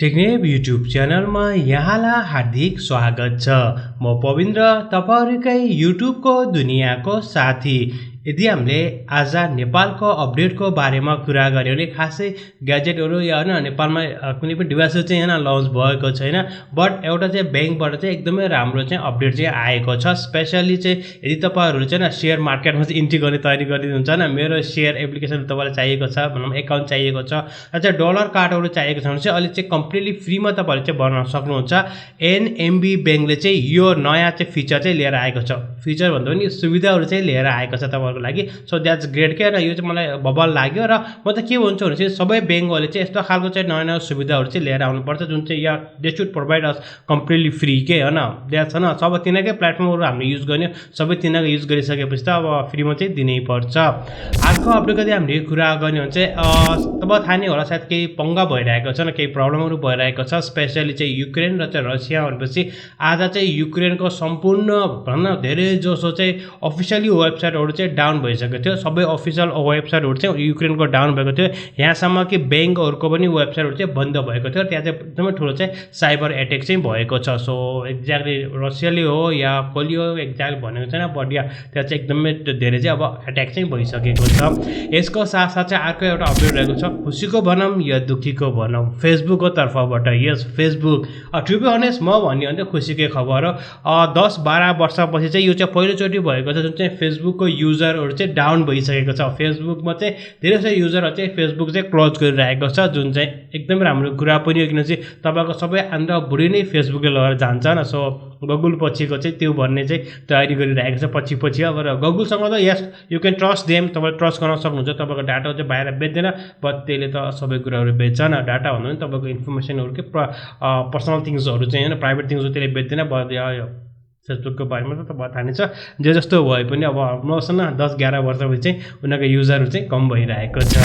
टेक्नेप YouTube च्यानलमा यहाँलाई हार्दिक स्वागत छ। म पविन्द्र, तपाईहरुकै युट्युबको दुनियाँको साथी। यदि हामीले आज नेपालको अपडेटको बारेमा कुरा गर्यो भने खासै ग्याजेटहरु या हैन नेपालमा कुनै पनि डिभाइस चाहिँ हैन लन्च भएको छैन, बट एउटा चाहिँ बैंकबाट चाहिँ एकदमै राम्रो चाहिँ अपडेट चाहिँ आएको छ। स्पेशली चाहिँ यदि तपाईहरुले चाहिँ शेयर मार्केटमा चाहिँ इन्ट्री गर्ने तयारी गरिदिनुहुन्छ हैन, मेरो शेयर एप्लिकेसन तपाईलाई चाहिएको छ भनौं, अकाउन्ट चाहिएको छ र डलर कार्डहरु चाहिएको छ भने चाहिँ अहिले चाहिँ कम्प्लिटली फ्रीमा तपाईहरुले चाहिँ बनाउन सक्नुहुन्छ। एनएमबी बैंकले चाहिँ यो नयाँ चाहिँ फिचर चाहिँ लिएर आएको छ। फिचर भन्दा पनि सुविधाहरु चाहिँ लिएर आएको छ तपाईहरुको लागि। सो द्याट्स ग्रेट के, र यो चाहिँ मलाई बबल लाग्यो। र म त के भन्छु भने चाहिँ सबै बैंकहरुले चाहिँ यस्तो खालको चाहिँ नयाँ नयाँ सुविधाहरु चाहिँ लिएर आउनु पर्छ जुन चाहिँ या they should provide us completely free के हैन। द्याट्स हैन, सब तिनीकै प्लेटफर्महरु हामीले युज गर्ने, सबै तिनीको युज गरिसकेपछि त अब फ्रीमा चाहिँ दिनै पर्छ। अर्को अपडेटको चाहिँ हामीले कुरा गर्ने भने चाहिँ तपाईलाई थाहा नै होला सायद केही पंगा भइरहेको छ न, केही प्रब्लमहरु भइरहेको छ। स्पेशली चाहिँ युक्रेन र चाहिँ रसिया भनेपछि आज चाहिँ युक्रेनको सम्पूर्ण भन्न धेरै जसो चाहिँ अफिसियली वेबसाइटहरु चाहिँ डाउन भइसकेको थियो। सबै अफिसियल वेबसाइटहरु चाहिँ युक्रेनको डाउन भएको थियो। यहाँसम्म कि बैंकहरुको पनि वेबसाइटहरु चाहिँ बन्द भएको थियो। त्यहाँ चाहिँ एकदमै ठूलो चाहिँ साइबर अट्याक चाहिँ भएको छ। सो एक्ज्याक्टली रसियाले हो या कसले हो एक्ज्याक्ट भनेको छैन, बट या त्यहाँ चाहिँ एकदमै धेरै चाहिँ अब अट्याक चाहिँ भइसकेको छ। यसको साथसाथ चाहिँ अर्को एउटा अपडेट रहेको छ, खुशीको भनौं या दुखीको भनौं, फेसबुकको तर्फबाट। यस फेसबुक टु बी अनेस्ट म भन्ने हो भने खुशीकै खबर हो। 10-12 वर्षपछि चाहिँ यो चाहिँ पहिलोचोटि भएको छ जुन चाहिँ फेसबुकको युजरहरु चाहिँ डाउन भइसकेको छ। फेसबुकमा चाहिँ धेरै जसो युजरहरु चाहिँ फेसबुक चाहिँ क्लोज गरिरहेको छ, जुन चाहिँ एकदमै राम्रो कुरा पनि हो किनकि तपाईको सबै आन्द्रा बुढी नै फेसबुकले लगेर जान्छ न। सो गुगल पछिको चाहिँ त्यो भन्ने चाहिँ तयारी गरिरहेको छ पछि अब। र गुगलसँग त yes you can trust them, तपाईले ट्रस्ट गर्न सक्नुहुन्छ। तपाईको डाटा चाहिँ बाहिर बेच्दैन, बट त्यसले त सबै कुराहरु बेच्छ न। डाटा भन्दा पनि तपाईको इन्फर्मेसनहरु के पर्सनल थिंग्सहरु चाहिँ हैन, प्राइभेट थिंग्सहरु त्यसले बेच्दैन। फेसबुकको बारेमा त तपाईलाई थाहा नै छ। जे जस्तो भए पनि अब नसन 10-11 वर्षपछि चाहिँ उनीहरुको युजरहरु चाहिँ कम भइरहेको छ।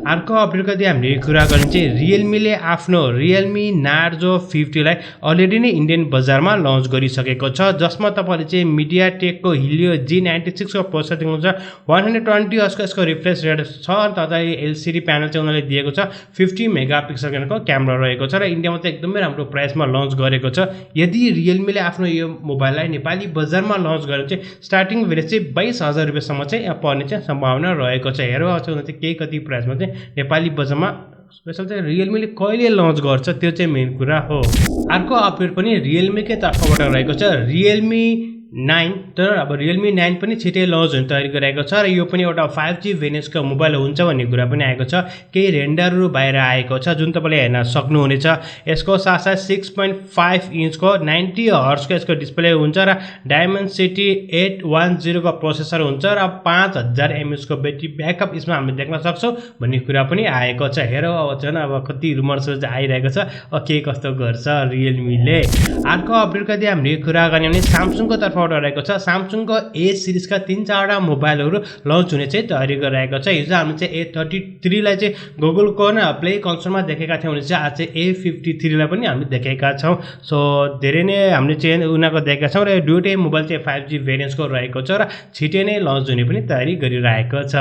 अर्को अपडेटको चाहिँ हामीले कुरा गर्ने चाहिँ रियलमीले आफ्नो Realme Narzo 50 लाई अलरेडी नै इन्डियन बजारमा लन्च गरिसकेको छ, जसमा तपाईले चाहिँ MediaTekको Helio G96 को प्रोसेसर देख्नुहुन्छ। 120 हर्ट्जको यसको रिफ्रेश रेट छ। तताई एलसीडी प्यानल चाहिँ उनीहरुले दिएको छ। 50 मेगापिक्सलको क्यामेरा रहेको छ र इन्डियामा चाहिँ एकदमै राम्रो प्राइसमा लन्च गरेको छ। यदि रियलमीले आफ्नो यो मोबाइललाई नेपाली बजारमा लन्च गरेर चाहिँ स्टार्टिङ भेरिएन्ट चाहिँ 22,000 रुपैयाँसम्म चाहिँ पर्ने चाहिँ सम्भावना रहेको छ। हेरौँ चाहिँ के कति प्राइसमा चाहिँ नेपाली बजारमा स्पेशल चाहिँ रियलमीले कहिले लन्च गर्छ त्यो चाहिँ मेन कुरा हो। अर्को अपडेट पनि रियलमीकै तर्फबाट रहेको छ, रियलमी 9। तर अब रियलमी 9 पनि छिटै लन्च हुने तयारी गरिरहेको छ र यो पनि एउटा 5G भेरिएन्टको मोबाइल हुन्छ भन्ने कुरा पनि आएको छ। केही रेन्डरहरु बाहिर आएको छ जुन तपाईले हेर्न सक्नुहुनेछ। यसको साथसाथ 6.5 इन्चको 90 हर्ट्जको यसको डिस्प्ले हुन्छ र डायमेन्सिटी 810 को प्रोसेसर हुन्छ र 5000 mAh को ब्याट्री ब्याकअप यसमा हामीले देख्न सक्छौं भन्ने कुरा पनि आएको छ। हेरौँ अब चाहिँ अब कति रुमर्सहरु चाहिँ आइरहेको छ, के कस्तो गर्छ रियलमीले। अर्को अपडेटको चाहिँ हामीले कुरा गर्ने भने स्यामसङको तर्फ रहेको छ। स्यामसङको A सिरिजका 3-4 वटा मोबाइलहरु लन्च हुने चाहिँ तयारी गरिरहेको छ। हिजो हामीले चाहिँ A33 लाई चाहिँ गुगलको न प्ले कन्सोलमा देखेका थियौं भने चाहिँ आज चाहिँ A53 लाई पनि हामीले देखेका छौं। सो धेरै नै हामीले चाहिँ उनीहरुको देखेका छौं र यो दुईटै मोबाइल चाहिँ 5G भेरिएन्टको रहेको छ र छिटै नै लन्च हुने पनि तयारी गरिरहेको छ।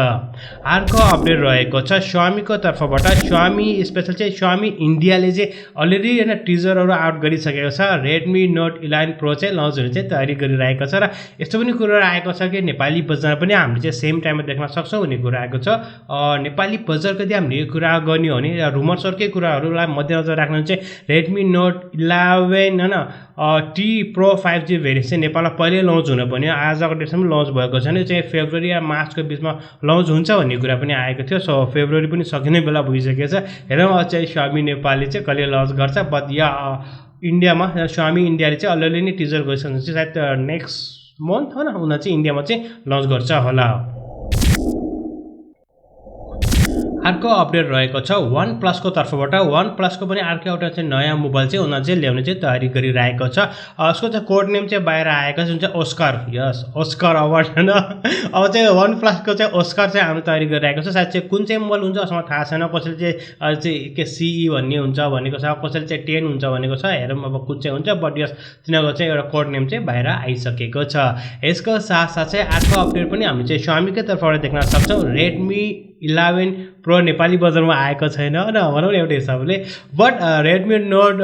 अर्को अपडेट रहेको छ Xiaomiको तर्फबाट। Xiaomi स्पेशल चाहिँ Xiaomi इन्डियाले चाहिँ अलरेडी हैन टिजरहरु आउट गरिसकेको छ। Redmi Note 11 Pro चाहिँ लन्च हुने चाहिँ तयारी गरिरहेको छ र यस्तो पनि कुरा आएको छ कि नेपाली बजार पनि हामीले चाहिँ सेम टाइममा देख्न सक्छौं भन्ने कुरा आएको छ। नेपाली बजारको चाहिँ हामीले कुरा गर्ने हो भने रुमर्सहरुकै कुराहरुलाई मध्यनजर राख्नु चाहिँ Redmi Note 11 हैन T Pro 5G भेरिएन्ट चाहिँ नेपालमा पहिले लन्च हुन पर्ने, आजको डेटसम्म लन्च भएको छैन। यो चाहिँ फेब्रुअरी या मार्चको बीचमा लन्च हुन्छ भन्ने कुरा पनि आएको थियो। सो फेब्रुअरी पनि सकिने बेला भइसकेको छ। हेरौँ चाहिँ Xiaomi नेपालले चाहिँ कहिले लन्च गर्छ, बट या इन्डियामा Xiaomi इन्डियाले चाहिँ अलरेडी नै टिजर गरिसकेको छ। सायद नेक्स्ट मन्थ हैन उनीहरु चाहिँ इन्डियामा चाहिँ लन्च गर्छ होला। अर्को अपडेट रहेको छ OnePlus को तर्फबाट। OnePlus को पनि अर्को एउटा चाहिँ नयाँ मोबाइल चाहिँ उनीहरुले चाहिँ ल्याउने चाहिँ तयारी गरिरहेको छ। यसको चाहिँ कोड नेम चाहिँ बाहिर आएको छ जुन चाहिँ ओस्कार, यस ओस्कार अवार्ड हैन। अब चाहिँ OnePlus को चाहिँ ओस्कार चाहिँ आउने तयारी गरिरहेको छ। सायद चाहिँ कुन चाहिँ मोबाइल हुन्छ असँग थाहा छैन। कसैले चाहिँ के CE भन्ने हुन्छ भनेको छ, कसैले चाहिँ 10 हुन्छ भनेको छ। हेरौँ अब कुन चाहिँ हुन्छ, बट यस तिनीहरुको चाहिँ एउटा कोड नेम चाहिँ बाहिर आइसकेको छ। यसको साथसाथ चाहिँ अर्को अपडेट पनि हामी चाहिँ Xiaomi कै तर्फबाट देख्न सक्छौं। Redmi 11 प्रो नेपाली बजारमा आएको छैन होइन भनौँ न एउटा हिसाबले बट Redmi Note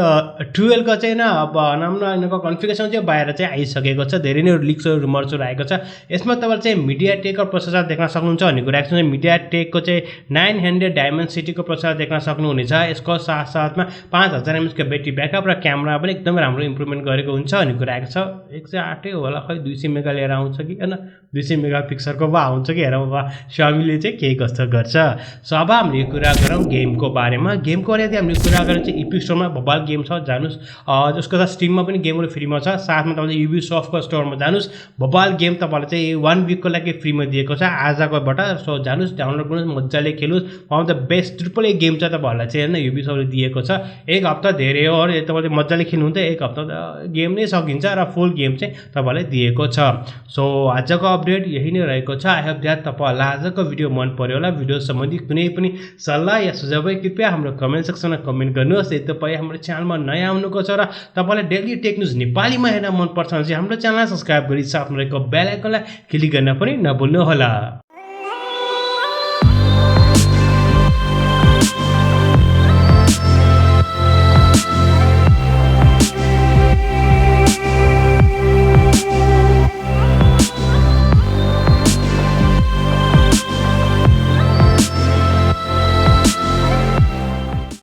12 को चाहिँ अब भनौँ न यिनीहरूको कन्फिगरेसन चाहिँ बाहिर चाहिँ आइसकेको छ धेरै नै लिक्सहरू रुमर्सहरू आएको छ यसमा तपाईँले चाहिँ मिडियाटेकको प्रोसेसर देख्न सक्नुहुन्छ भन्ने कुरा छ मिडियाटेकको चाहिँ 900 डायमेन्सिटीको प्रोसेसर देख्न सक्नुहुनेछ यसको साथसाथमा 5000 mAh को ब्याट्री ब्याकअप र क्यामेरा पनि एकदमै राम्रो इम्प्रुभमेन्ट गरेको हुन्छ भन्ने कुरा आएको छ 108 होला खै 200 मेगा लिएर आउँछ कि हैन 200 मेगापिक्सलको वा आउँछ कि हेरौँ वा Xiaomi चाहिँ के कस्तो गर्छ सो अब हामीले कुरा गरौँ गेमको बारेमा गेमको बारेमा हामीले कुरा गरेर चाहिँ इपिक स्टोरमा भबाल गेम छ जानुस् जसको साथ स्टिममा पनि गेमहरु फ्रीमा छ साथमा तपाईले युबिसफ्टको स्टोरमा जानुस् भबाल गेम तपाईलाई चाहिँ 1 वीकको लागि फ्रीमा दिएको छ आजकोबाट सो जानुस् डाउनलोड गर्नुस् मज्जाले खेल्नुस् one of the best triple A game चाहिँ तपाईहरुलाई चाहिँ हैन युबिसफ्टले दिएको छ एक हप्ता धेरै हो र तपाईले मज्जाले खेल्नुहुन्छ एक हप्ता गेम नै सकिन्छ र फुल गेम चाहिँ तपाईलाई दिएको छ सो आजको अपडेट यही नै रहेको छ आई होप दैट तपाईलाई आजको भिडियो मन पर्यो होला भिडियो सम्बन्धी कुनै पनि सल्लाह या सुझाव कृपया हाम्रो कमेन्ट सेक्सनमा कमेन्ट गर्नुहोस् यदि तपाई हाम्रो च्यानलमा नयाँ आउनुको छ र तपाईलाई डेली टेक न्यूज नेपालीमा हेर्न मन पर्छ भने चाहिँ हाम्रो च्यानललाई सब्स्क्राइब गरी साथमा रहेको बेल आइकनलाई क्लिक गर्न पनि नभुल्नु होला।